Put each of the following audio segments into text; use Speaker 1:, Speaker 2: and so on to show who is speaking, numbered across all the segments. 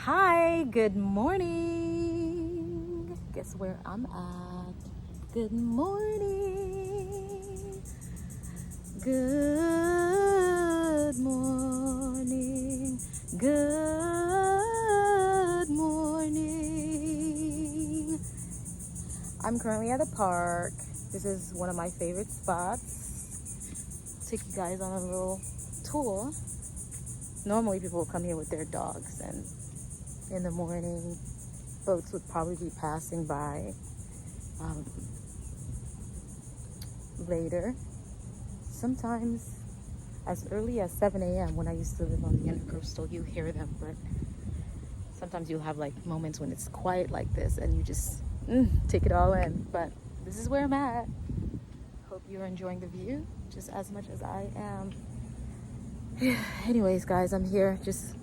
Speaker 1: Hi, good morning. Guess where I'm at? Good morning. Good morning. Good morning. I'm currently at a park. This is one of my favorite spots. Take you guys on a little tour. Normally people will come here with their dogs, and in the morning boats would probably be passing by later, sometimes as early as 7 a.m. When I used to live on the Intercoastal, you hear them, but sometimes you'll have like moments when it's quiet like this and you just take it all in. But this is where I'm at. Hope you're enjoying the view just as much as I am. Anyways, guys, I'm here just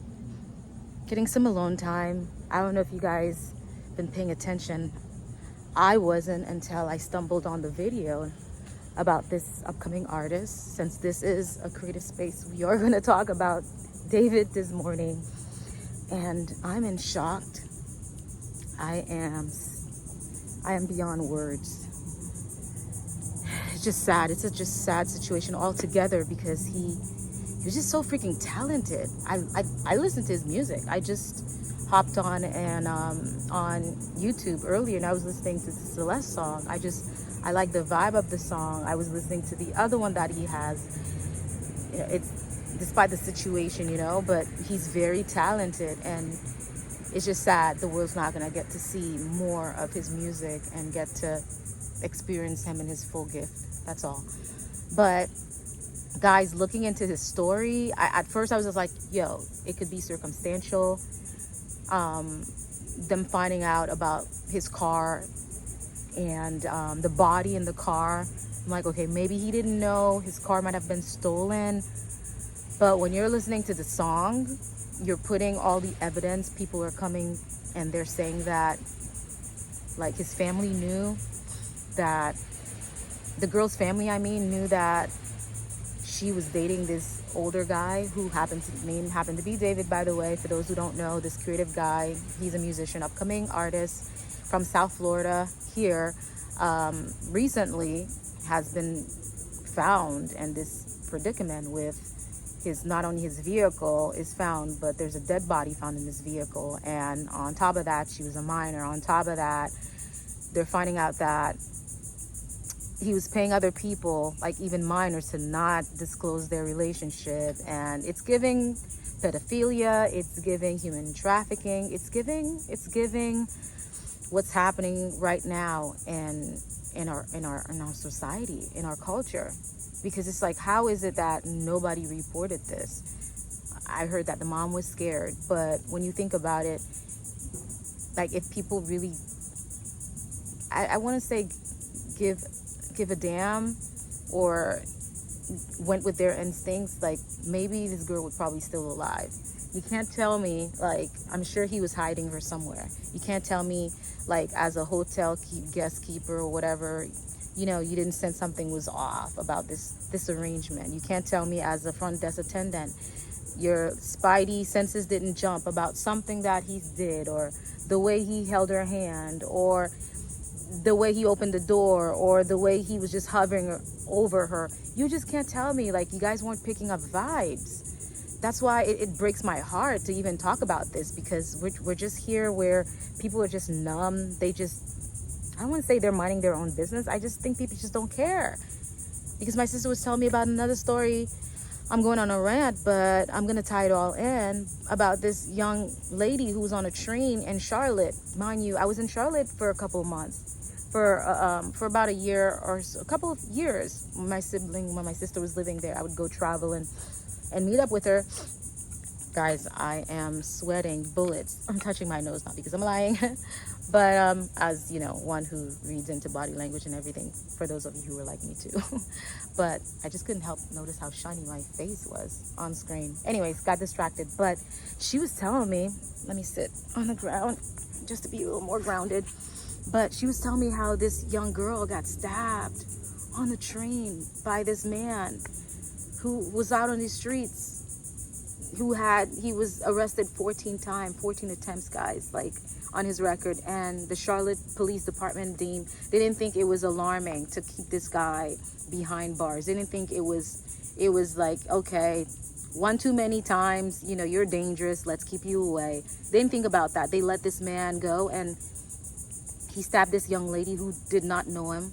Speaker 1: getting some alone time. I don't know if you guys been paying attention. I wasn't until I stumbled on the video about this upcoming artist. Since this is a creative space, we are going to talk about David this morning, and I'm in shock. I am beyond words. It's just sad. It's a just sad situation altogether because he was just so freaking talented. I listened to his music. I just hopped on and on YouTube earlier, and I was listening to the Celeste song. I like the vibe of the song. I was listening to the other one that he has. It's despite the situation, but he's very talented, and it's just sad the world's not gonna get to see more of his music and get to experience him in his full gift. That's all. But guys, looking into his story, at first I was just like, yo, it could be circumstantial. Them finding out about his car and the body in the car. I'm like, okay, maybe he didn't know his car might have been stolen. But when you're listening to the song, you're putting all the evidence. People are coming and they're saying that, like, his family knew that, the girl's family, knew that she was dating this older guy who happened to be David, by the way. For those who don't know, this creative guy, he's a musician, upcoming artist from South Florida here, recently has been found in this predicament with not only his vehicle is found, but there's a dead body found in his vehicle. And on top of that, she was a minor. On top of that, they're finding out that he was paying other people, like even minors, to not disclose their relationship. And it's giving pedophilia, it's giving human trafficking, it's giving what's happening right now in our society, in our culture. Because it's like, how is it that nobody reported this? I heard that the mom was scared, but when you think about it, like, if people really, I want to say give a damn or went with their instincts, like, maybe this girl was probably still alive. You can't tell me, like, I'm sure he was hiding her somewhere. You can't tell me, like, as a hotel guest keeper or whatever, you didn't sense something was off about this arrangement. You can't tell me as a front desk attendant your spidey senses didn't jump about something that he did, or the way he held her hand, or the way he opened the door, or the way he was just hovering over her. You just can't tell me, like, you guys weren't picking up vibes. That's why it breaks my heart to even talk about this, because we're just here where people are just numb. I don't want to say they're minding their own business. I just think people just don't care. Because my sister was telling me about another story. I'm going on a rant, but I'm going to tie it all in about this young lady who was on a train in Charlotte. Mind you, I was in Charlotte for a couple of months. For about a year or so, a couple of years. When my sister was living there, I would go travel and meet up with her. Guys, I am sweating bullets. I'm touching my nose, not because I'm lying, but as one who reads into body language and everything, for those of you who are like me too. But I just couldn't help notice how shiny my face was on screen. Anyways, got distracted. But she was telling me, let me sit on the ground just to be a little more grounded. But she was telling me how this young girl got stabbed on the train by this man who was out on the streets he was arrested 14 attempts, guys, like, on his record. And the Charlotte Police Department they didn't think it was alarming to keep this guy behind bars. They didn't think it was like, okay, one too many times, you're dangerous, let's keep you away. They didn't think about that. They let this man go, and he stabbed this young lady who did not know him,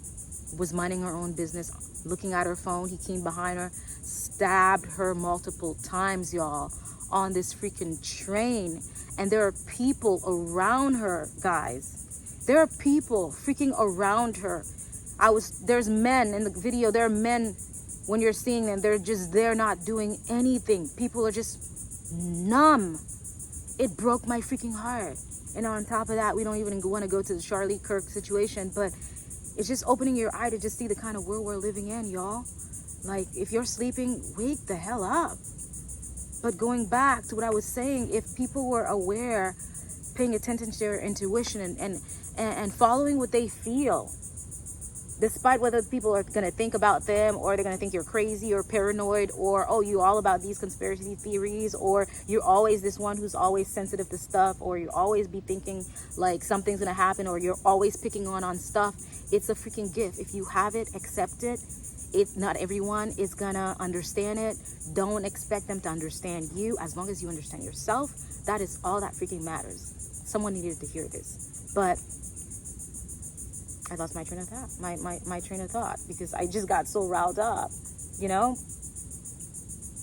Speaker 1: was minding her own business, looking at her phone. He came behind her, stabbed her multiple times, y'all, on this freaking train. And there are people around her, guys. There are people freaking around her. There's men in the video. There are men, when you're seeing them, they're not doing anything. People are just numb. It broke my freaking heart. And on top of that, we don't even want to go to the Charlie Kirk situation, but it's just opening your eye to just see the kind of world we're living in, y'all. Like, if you're sleeping, wake the hell up. But going back to what I was saying, if people were aware, paying attention to their intuition and following what they feel, despite whether people are going to think about them, or they're going to think you're crazy or paranoid, or, oh, you all about these conspiracy theories, or you're always this one who's always sensitive to stuff, or you always be thinking like something's going to happen, or you're always picking on stuff. It's a freaking gift. If you have it, accept it. Not everyone is gonna understand it. Don't expect them to understand you. As long as you understand yourself, that is all that freaking matters. Someone needed to hear this, but I lost my train of thought. My train of thought, because I just got so riled up,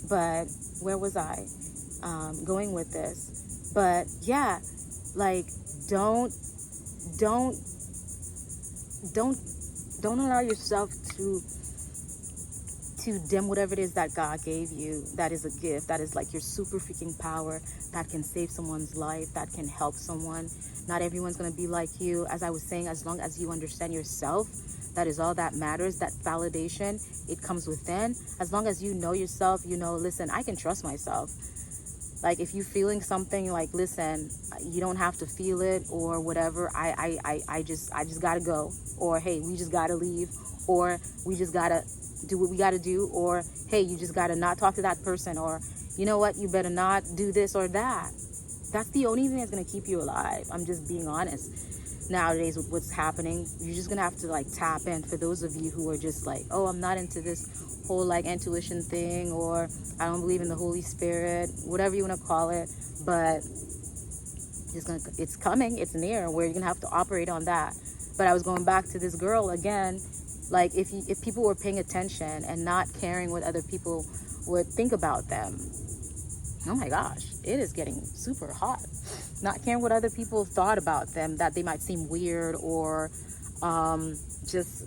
Speaker 1: But where was I going with this? But yeah, like, don't allow yourself to dim whatever it is that God gave you. That is a gift. That is like your super freaking power that can save someone's life, that can help someone. Not everyone's going to be like you. As I was saying, as long as you understand yourself, that is all that matters. That validation, it comes within. As long as you know yourself, listen, I can trust myself. Like, if you're feeling something, like, listen, you don't have to feel it or whatever. I just gotta go. Or, hey, we just gotta leave. Or, we just gotta do what we gotta do. Or, hey, you just gotta not talk to that person. Or, you know what, you better not do this or that. That's the only thing that's gonna keep you alive. I'm just being honest. Nowadays, with what's happening, you're just gonna have to, like, tap in. For those of you who are just like, oh, I'm not into this whole, like, intuition thing, or I don't believe in the Holy Spirit, whatever you want to call it, but it's coming, it's near, where you're gonna have to operate on that. But I was going back to this girl again. Like, if people were paying attention and not caring what other people would think about them, oh my gosh, it is getting super hot. Not caring what other people thought about them, that they might seem weird, or just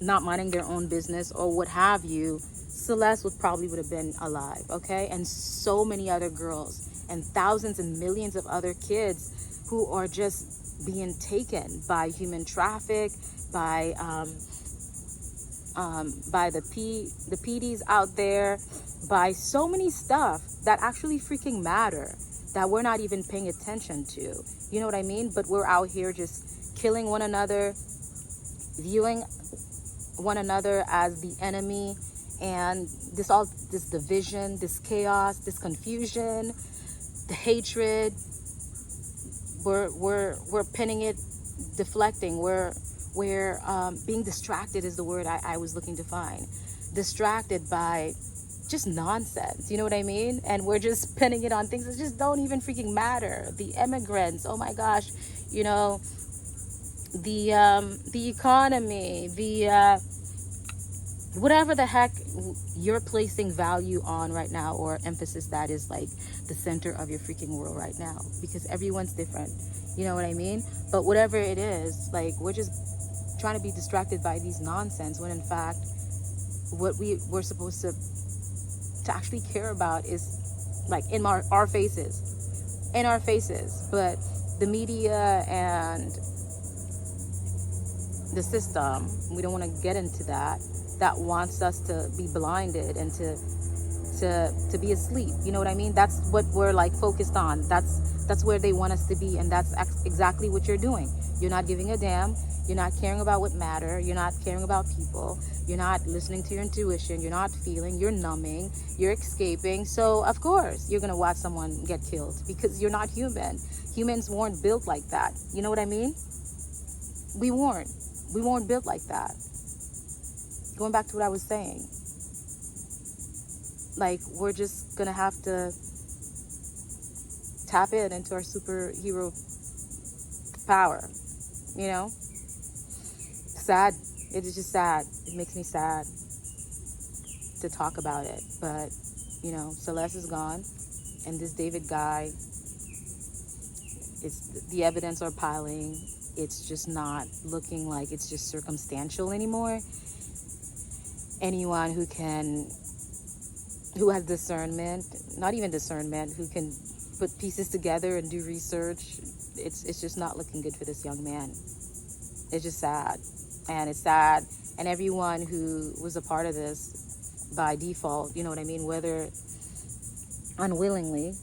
Speaker 1: not minding their own business, or what have you, Celeste would have been alive, okay? And so many other girls, and thousands and millions of other kids who are just being taken by human traffic, by the PDs out there, by so many stuff that actually freaking matter, that we're not even paying attention to. You know what I mean? But we're out here just killing one another, viewing one another as the enemy, and this division, this chaos, this confusion, the hatred. We're pinning it, deflecting. We're being distracted is the word I was looking to find. Distracted by just nonsense, you know what I mean? And we're just pinning it on things that just don't even freaking matter. The immigrants, oh my gosh, the economy, whatever the heck you're placing value on right now, or emphasis, that is like the center of your freaking world right now, because everyone's different, you know what I mean? But whatever it is, like, we're just trying to be distracted by these nonsense, when in fact what we're supposed to actually care about is like in our faces. But the media and the system, we don't want to get into that wants us to be blinded and to to be asleep. You know what I mean? That's what we're like focused on. That's where they want us to be, and that's exactly what you're doing. You're not giving a damn. You're not caring about what matter. You're not caring about people. You're not listening to your intuition. You're not feeling. You're numbing. You're escaping. So of course you're gonna watch someone get killed, because you're not human. Humans weren't built like that. You know what I mean? We weren't. We weren't built like that. Going back to what I was saying, like, we're just gonna have to tap into our superhero power, you know? Sad. It is just sad. It makes me sad to talk about it. But, you know, Celeste is gone, and this David guy, it's the evidence are piling. It's just not looking like it's just circumstantial anymore. Anyone who has discernment, not even discernment, who can put pieces together and do research, it's just not looking good for this young man. It's just sad. And it's sad. And everyone who was a part of this by default, you know what I mean, whether unwillingly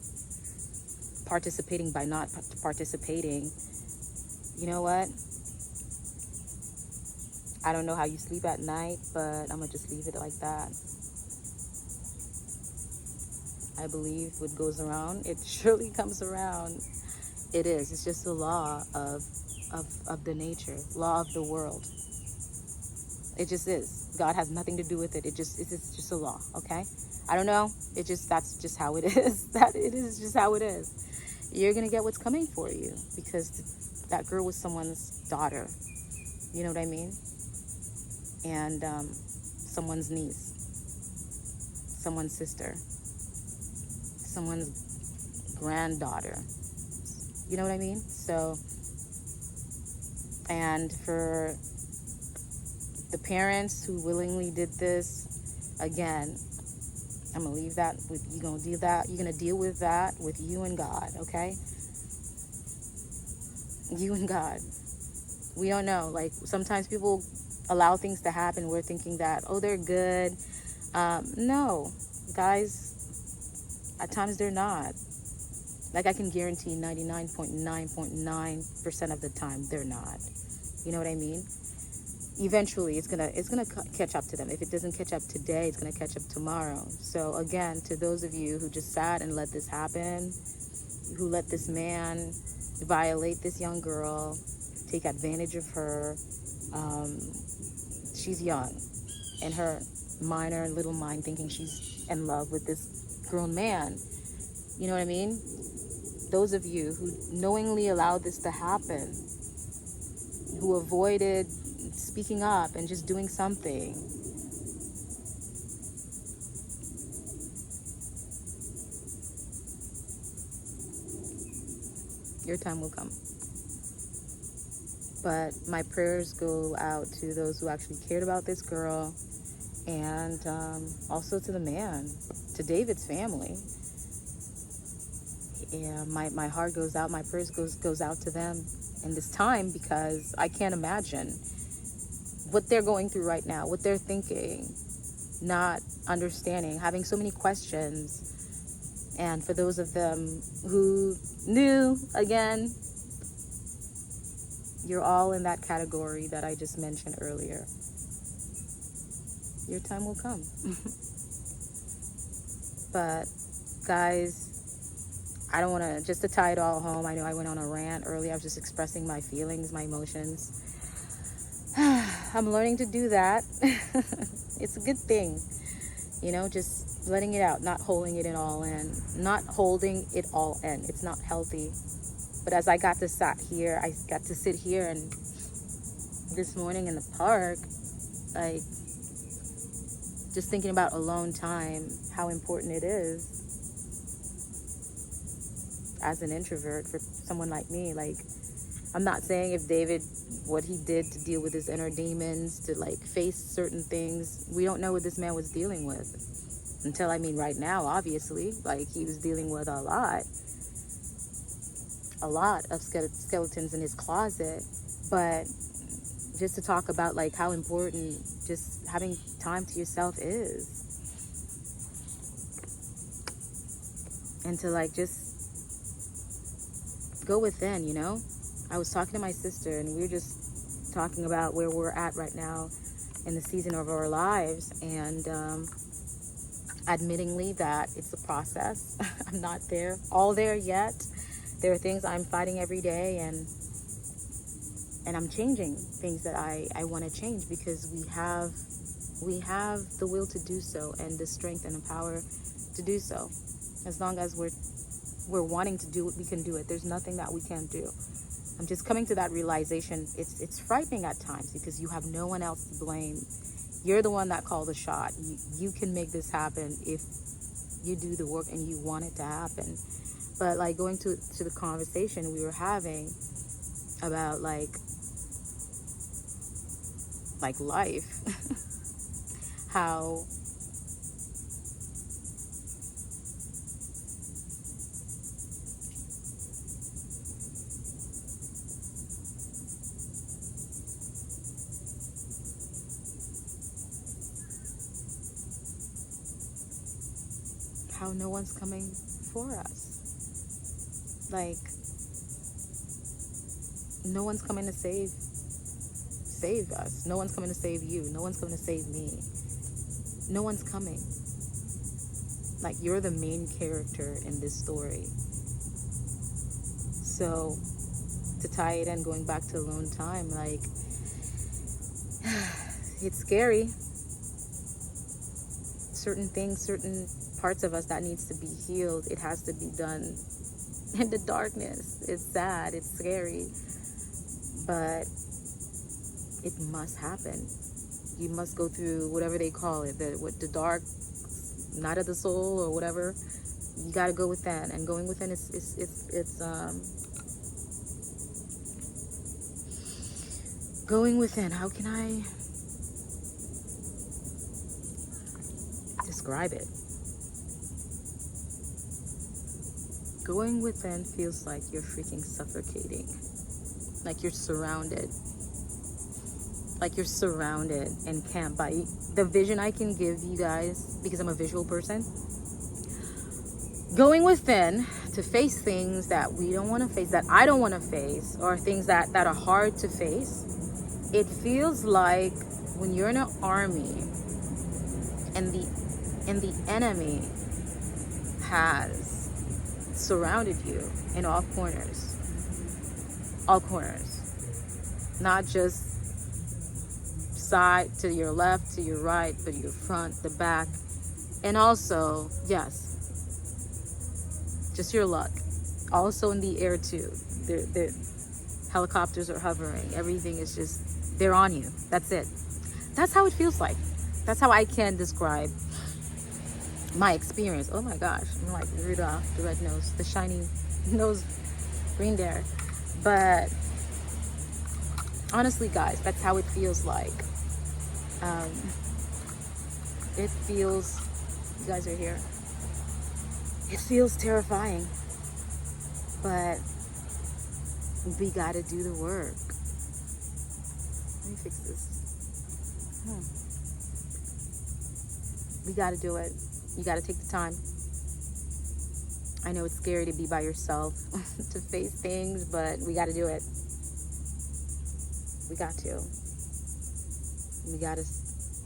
Speaker 1: participating by not participating, you know what? I don't know how you sleep at night, but I'm going to just leave it like that. I believe what goes around, it surely comes around. It is. It's just the law of the nature, law of the world. It just is. God has nothing to do with it. It's just a law, okay? I don't know. That's just how it is. It is just how it is. You're going to get what's coming for you, because that girl was someone's daughter. You know what I mean? And someone's niece, someone's sister, someone's granddaughter. You know what I mean? So, and for the parents who willingly did this, again, I'm gonna leave that with you. Gonna deal that. You're gonna deal with that with you and God, okay? You and God. We don't know. Like, sometimes people allow things to happen. We're thinking that, oh, they're good. No, guys, at times they're not. Like, I can guarantee 99.9% of the time they're not. You know what I mean? Eventually it's gonna catch up to them. If it doesn't catch up today, it's gonna catch up tomorrow. So again, to those of you who just sat and let this happen, who let this man violate this young girl, take advantage of her, she's young, and her minor little mind thinking she's in love with this grown man. You know what I mean? Those of you who knowingly allowed this to happen, who avoided speaking up and just doing something, your time will come. But my prayers go out to those who actually cared about this girl, and also to the man, to David's family. Yeah, my heart goes out, my prayers goes out to them in this time, because I can't imagine what they're going through right now, what they're thinking, not understanding, having so many questions. And for those of them who knew, again, you're all in that category that I just mentioned earlier. Your time will come. But guys, I don't want to, just to tie it all home, I know I went on a rant earlier. I was just expressing my feelings, my emotions. I'm learning to do that. It's a good thing, you know, just letting it out, not holding it all in, It's not healthy. But as I got to sit here and this morning in the park, like, just thinking about alone time, how important it is as an introvert for someone like me. Like, I'm not saying if David, what he did to deal with his inner demons, to like face certain things, we don't know what this man was dealing with until, right now, obviously, like, he was dealing with a lot of skeletons in his closet. But just to talk about like how important just having time to yourself is. and to like just go within, you know. I was talking to my sister, and we were just talking about where we're at right now in the season of our lives, and admittingly that it's a process. I'm not all there yet. There are things I'm fighting every day, and I'm changing things that I want to change, because we have the will to do so, and the strength and the power to do so. As long as we're wanting to do it, we can do it. There's nothing that we can't do. I'm just coming to that realization. It's frightening at times, because you have no one else to blame. You're the one that called the shot. You can make this happen if you do the work and you want it to happen. But like going to the conversation we were having about like life, how no one's coming for us. Like, no one's coming to save us. No one's coming to save you. No one's coming to save me. No one's coming. Like, you're the main character in this story. So to tie it in, going back to alone time, like, it's scary. Certain things, certain parts of us that needs to be healed, it has to be done in the darkness. It's sad, it's scary, but it must happen. You must go through whatever they call it, the dark night of the soul or whatever. You got to go within, and going within it's going within. How can I describe it? Going within feels like you're freaking suffocating. Like you're surrounded. Like you're surrounded and can't bite. The vision I can give you guys, because I'm a visual person, going within to face things that we don't want to face, that I don't want to face, or things that are hard to face. It feels like when you're in an army and the enemy has surrounded you in all corners, not just side, to your left, to your right, but your front, the back, and also, yes, just your luck. Also in the air too. The helicopters are hovering. Everything is just, they're on you. That's it. That's how it feels like. That's how I can describe my experience. Oh my gosh, I'm like Rudolph, the red nose, the shiny nose reindeer. But honestly, guys, that's how it feels like. It feels, you guys are here, it feels terrifying, but we gotta do the work. Let me fix this. We gotta do it. You gotta take the time. I know it's scary to be by yourself, to face things, but we gotta do it. We got to. We gotta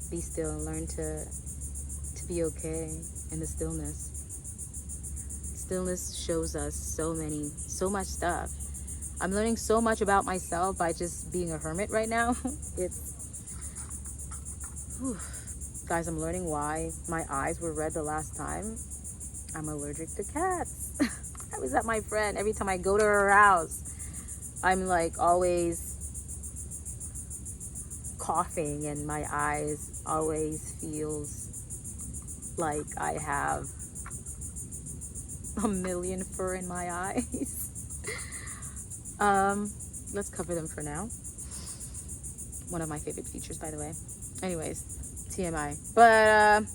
Speaker 1: be still and learn to be okay in the stillness. Stillness shows us so much stuff. I'm learning so much about myself by just being a hermit right now. Guys, I'm learning why my eyes were red the last time. I'm allergic to cats. I was at my friend. Every time I go to her house, I'm like always coughing, and my eyes always feels like I have a million fur in my eyes. Let's cover them for now. One of my favorite features, by the way. Anyways, TMI. But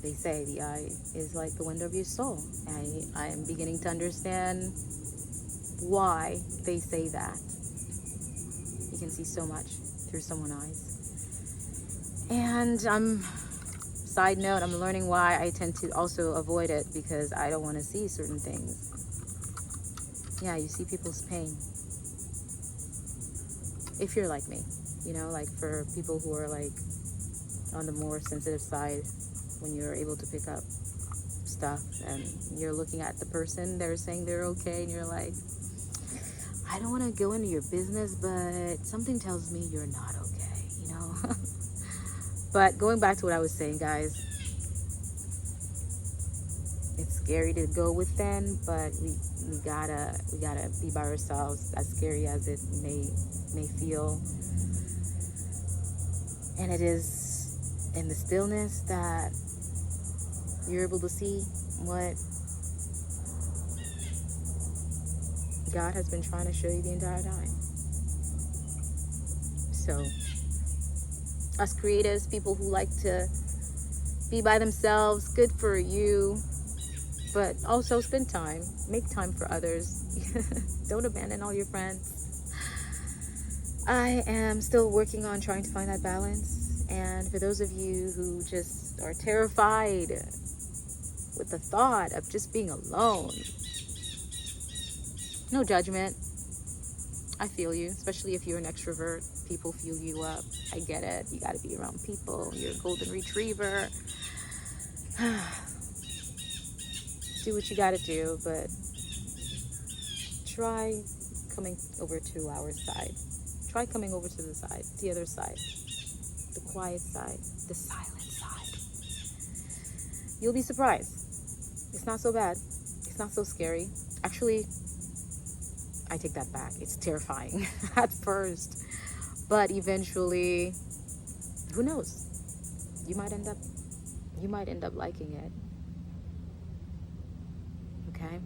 Speaker 1: they say the eye is like the window of your soul. I am beginning to understand why they say that. You can see so much through someone's eyes. And I'm side note, I'm learning why I tend to also avoid it, because I don't want to see certain things. Yeah, you see people's pain. If you're like me, you know, like for people who are like on the more sensitive side, when you're able to pick up stuff and you're looking at the person, they're saying they're okay, and you're like, I don't want to go into your business, but something tells me you're not okay, you know. But going back to what I was saying, guys, it's scary to go within, but we gotta be by ourselves, as scary as it may feel. And it is in the stillness that you're able to see what God has been trying to show you the entire time. So, us creatives, people who like to be by themselves, good for you. But also spend time. Make time for others. Don't abandon all your friends. I am still working on trying to find that balance. And for those of you who just are terrified with the thought of just being alone, no judgment. I feel you, especially if you're an extrovert. People fuel you up. I get it. You got to be around people. You're a golden retriever. Do what you got to do, but try coming over to our side. Try coming over to the other side, the quiet side, the silent side. You'll be surprised. It's not so bad. It's not so scary. Actually, I take that back. It's terrifying at first, but eventually, who knows? You might end up liking it. Okay?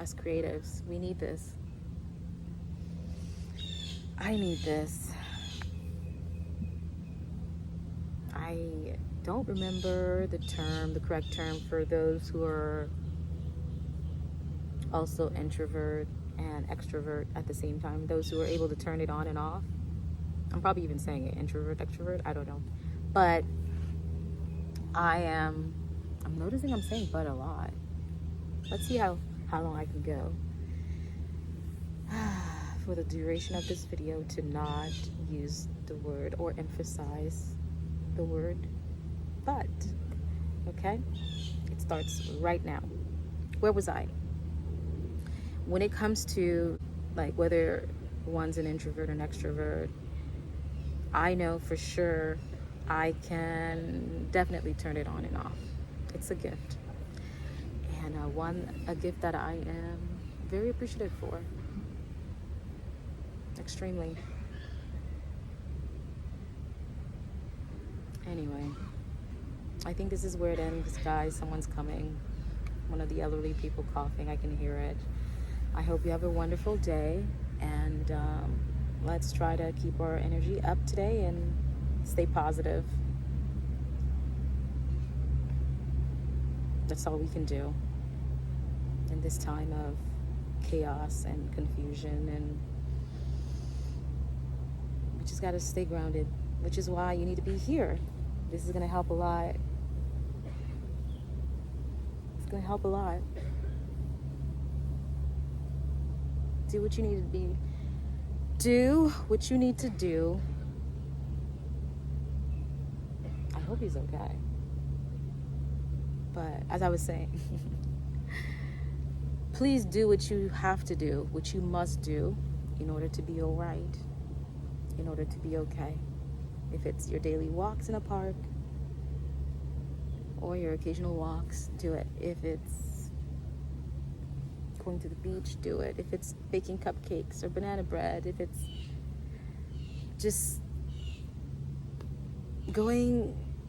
Speaker 1: As creatives, we need this. I need this. I don't remember the correct term for those who are also introvert and extrovert at the same time. Those who are able to turn it on and off. I'm probably even saying it, introvert, extrovert, I don't know. But I'm noticing I'm saying but a lot. Let's see how long I can go for the duration of this video to not use the word or emphasize the word but. Okay? It starts right now. Where was I? When it comes to like whether one's an introvert or an extrovert, I know for sure I can definitely turn it on and off. It's a gift. And a gift that I am very appreciative for. Extremely. Anyway, I think this is where it ends, guys. Someone's coming. One of the elderly people coughing. I can hear it. I hope you have a wonderful day. And let's try to keep our energy up today and stay positive. That's all we can do in this time of chaos and confusion, and we just got to stay grounded, which is why you need to be here. This is going to help a lot. It's going to help a lot. Do what you need to be. Do what you need to do. I hope he's okay. But as I was saying, please do what you have to do, what you must do in order to be all right, in order to be okay. If it's your daily walks in a park or your occasional walks, do it. If it's going to the beach, do it. If it's baking cupcakes or banana bread, if it's just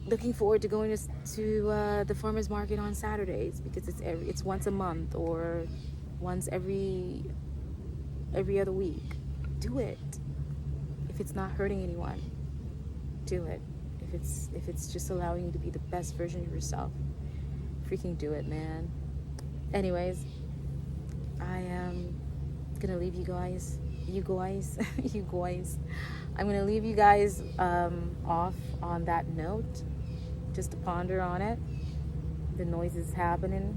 Speaker 1: looking forward to going to the farmers market on Saturdays, because it's once a month or once every other week. Do it. If it's not hurting anyone, do it. If it's just allowing you to be the best version of yourself, freaking do it, man. Anyways, I am gonna leave you guys. I'm going to leave you guys off on that note, just to ponder on it. The noise is happening.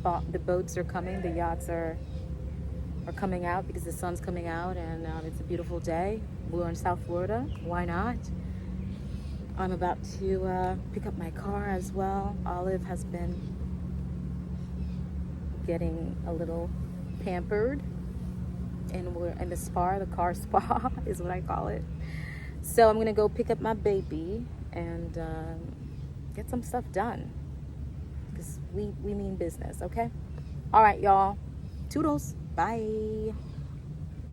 Speaker 1: The boats are coming. The yachts are coming out because the sun's coming out, and it's a beautiful day. We're in South Florida. Why not? I'm about to pick up my car as well. Olive has been getting a little pampered, and we're in the car spa is what I call it. So I'm gonna go pick up my baby and get some stuff done, because we mean business. Okay, all right, y'all. Toodles. Bye.